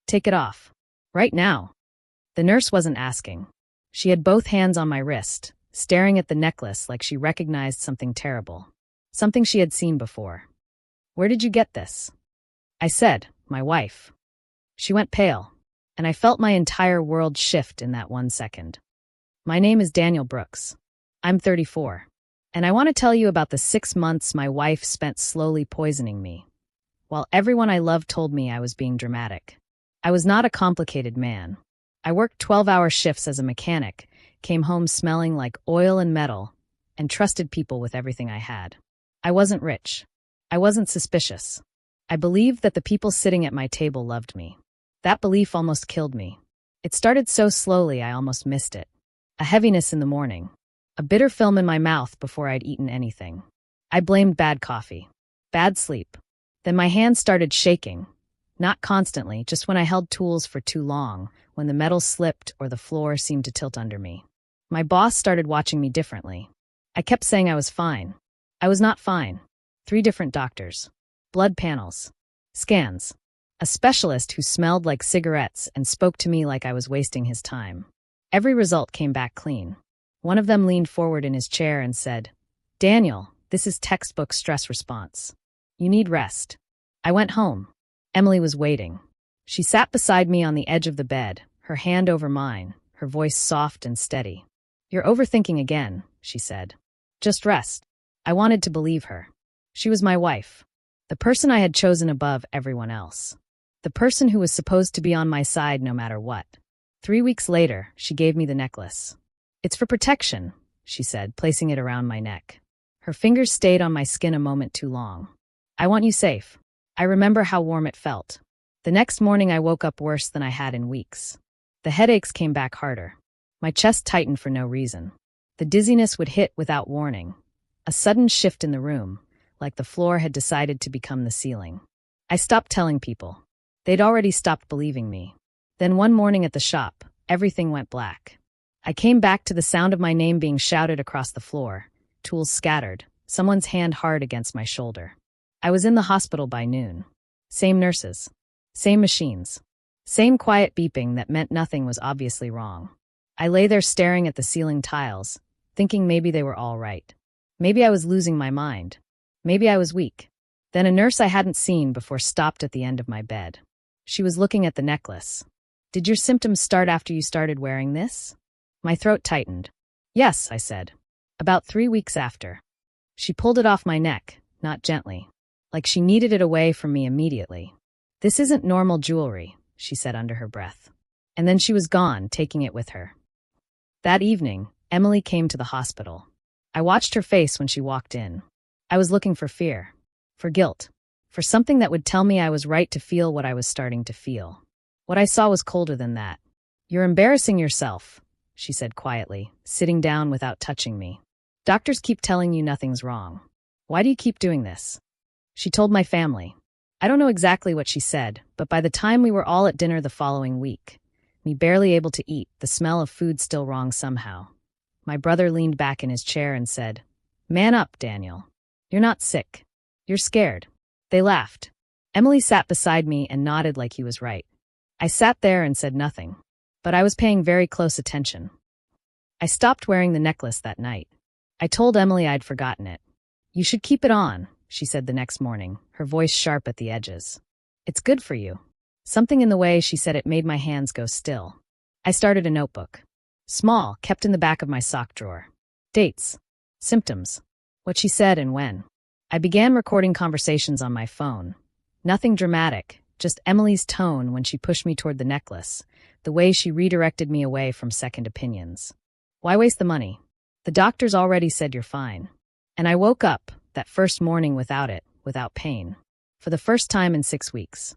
Take it off. Right now. The nurse wasn't asking. She had both hands on my wrist, staring at the necklace like she recognized something terrible. Something she had seen before. Where did you get this? I said, my wife. She went pale, and I felt my entire world shift in that 1 second. My name is Daniel Brooks. I'm 34. And I want to tell you about the 6 months my wife spent slowly poisoning me, while everyone I loved told me I was being dramatic. I was not a complicated man. I worked 12-hour shifts as a mechanic, came home smelling like oil and metal, and trusted people with everything I had. I wasn't rich. I wasn't suspicious. I believed that the people sitting at my table loved me. That belief almost killed me. It started so slowly I almost missed it. A heaviness in the morning. A bitter film in my mouth before I'd eaten anything. I blamed bad coffee. Bad sleep. Then my hands started shaking. Not constantly, just when I held tools for too long, when the metal slipped or the floor seemed to tilt under me. My boss started watching me differently. I kept saying I was fine. I was not fine. 3 different doctors. Blood panels. Scans. A specialist who smelled like cigarettes and spoke to me like I was wasting his time. Every result came back clean. One of them leaned forward in his chair and said, Daniel, this is textbook stress response. You need rest. I went home. Emily was waiting. She sat beside me on the edge of the bed, her hand over mine, her voice soft and steady. You're overthinking again, she said. Just rest. I wanted to believe her. She was my wife. The person I had chosen above everyone else. The person who was supposed to be on my side no matter what. 3 weeks later, she gave me the necklace. It's for protection, she said, placing it around my neck. Her fingers stayed on my skin a moment too long. I want you safe. I remember how warm it felt. The next morning I woke up worse than I had in weeks. The headaches came back harder. My chest tightened for no reason. The dizziness would hit without warning. A sudden shift in the room, like the floor had decided to become the ceiling. I stopped telling people. They'd already stopped believing me. Then one morning at the shop, everything went black. I came back to the sound of my name being shouted across the floor, tools scattered, someone's hand hard against my shoulder. I was in the hospital by noon. Same nurses. Same machines. Same quiet beeping that meant nothing was obviously wrong. I lay there staring at the ceiling tiles, thinking maybe they were all right. Maybe I was losing my mind. Maybe I was weak. Then a nurse I hadn't seen before stopped at the end of my bed. She was looking at the necklace. Did your symptoms start after you started wearing this? My throat tightened. Yes, I said. About 3 weeks after. She pulled it off my neck, not gently. Like she needed it away from me immediately. This isn't normal jewelry, she said under her breath. And then she was gone, taking it with her. That evening, Emily came to the hospital. I watched her face when she walked in. I was looking for fear, for guilt, for something that would tell me I was right to feel what I was starting to feel. What I saw was colder than that. You're embarrassing yourself, she said quietly, sitting down without touching me. Doctors keep telling you nothing's wrong. Why do you keep doing this? She told my family. I don't know exactly what she said, but by the time we were all at dinner the following week, me barely able to eat, the smell of food still wrong somehow. My brother leaned back in his chair and said, Man up, Daniel. You're not sick. You're scared. They laughed. Emily sat beside me and nodded like he was right. I sat there and said nothing, but I was paying very close attention. I stopped wearing the necklace that night. I told Emily I'd forgotten it. You should keep it on, she said the next morning, her voice sharp at the edges. It's good for you. Something in the way she said it made my hands go still. I started a notebook. Small, kept in the back of my sock drawer. Dates. Symptoms. What she said and when. I began recording conversations on my phone. Nothing dramatic, just Emily's tone when she pushed me toward the necklace, the way she redirected me away from second opinions. Why waste the money? The doctors already said you're fine. And I woke up, that first morning without it, without pain. For the first time in 6 weeks.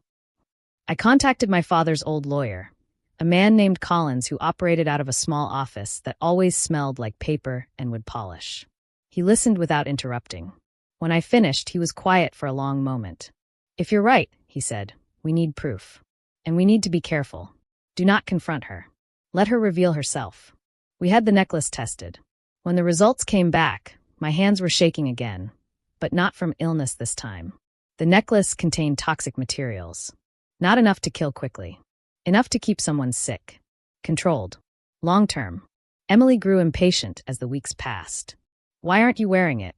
I contacted my father's old lawyer, a man named Collins who operated out of a small office that always smelled like paper and wood polish. He listened without interrupting. When I finished, he was quiet for a long moment. If you're right, he said, we need proof. And we need to be careful. Do not confront her. Let her reveal herself. We had the necklace tested. When the results came back, my hands were shaking again, but not from illness this time. The necklace contained toxic materials. Not enough to kill quickly. Enough to keep someone sick. Controlled. Long-term. Emily grew impatient as the weeks passed. Why aren't you wearing it?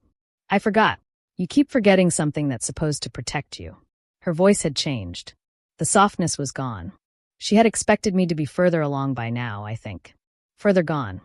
I forgot. You keep forgetting something that's supposed to protect you. Her voice had changed. The softness was gone. She had expected me to be further along by now, I think. Further gone.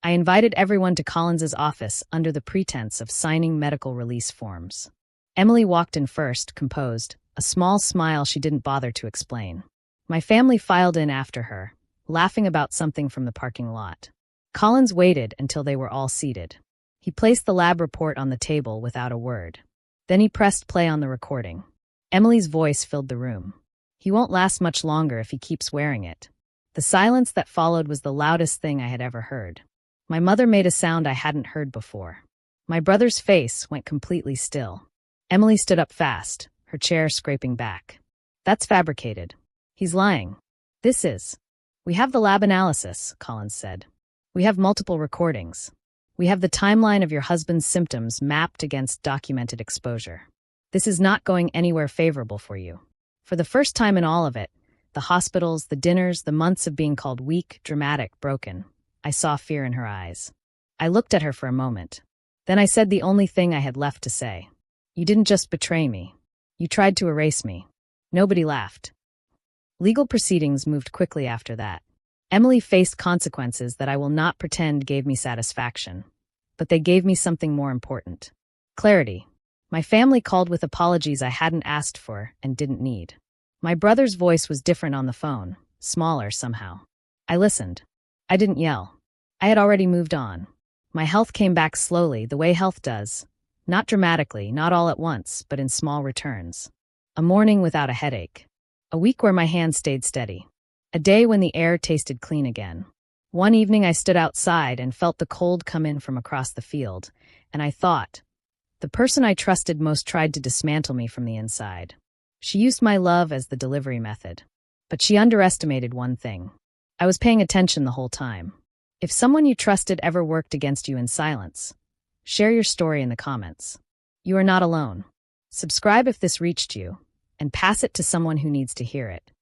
I invited everyone to Collins's office under the pretense of signing medical release forms. Emily walked in first, composed, a small smile she didn't bother to explain. My family filed in after her, laughing about something from the parking lot. Collins waited until they were all seated. He placed the lab report on the table without a word. Then he pressed play on the recording. Emily's voice filled the room. He won't last much longer if he keeps wearing it. The silence that followed was the loudest thing I had ever heard. My mother made a sound I hadn't heard before. My brother's face went completely still. Emily stood up fast, her chair scraping back. That's fabricated. He's lying. This is. We have the lab analysis, Collins said. We have multiple recordings. We have the timeline of your husband's symptoms mapped against documented exposure. This is not going anywhere favorable for you. For the first time in all of it, the hospitals, the dinners, the months of being called weak, dramatic, broken, I saw fear in her eyes. I looked at her for a moment. Then I said the only thing I had left to say. You didn't just betray me. You tried to erase me. Nobody laughed. Legal proceedings moved quickly after that. Emily faced consequences that I will not pretend gave me satisfaction, but they gave me something more important. Clarity. My family called with apologies I hadn't asked for and didn't need. My brother's voice was different on the phone, smaller somehow. I listened. I didn't yell. I had already moved on. My health came back slowly, the way health does. Not dramatically, not all at once, but in small returns. A morning without a headache. A week where my hand stayed steady. A day when the air tasted clean again. One evening I stood outside and felt the cold come in from across the field, and I thought, the person I trusted most tried to dismantle me from the inside. She used my love as the delivery method. But she underestimated one thing. I was paying attention the whole time. If someone you trusted ever worked against you in silence, share your story in the comments. You are not alone. Subscribe if this reached you, and pass it to someone who needs to hear it.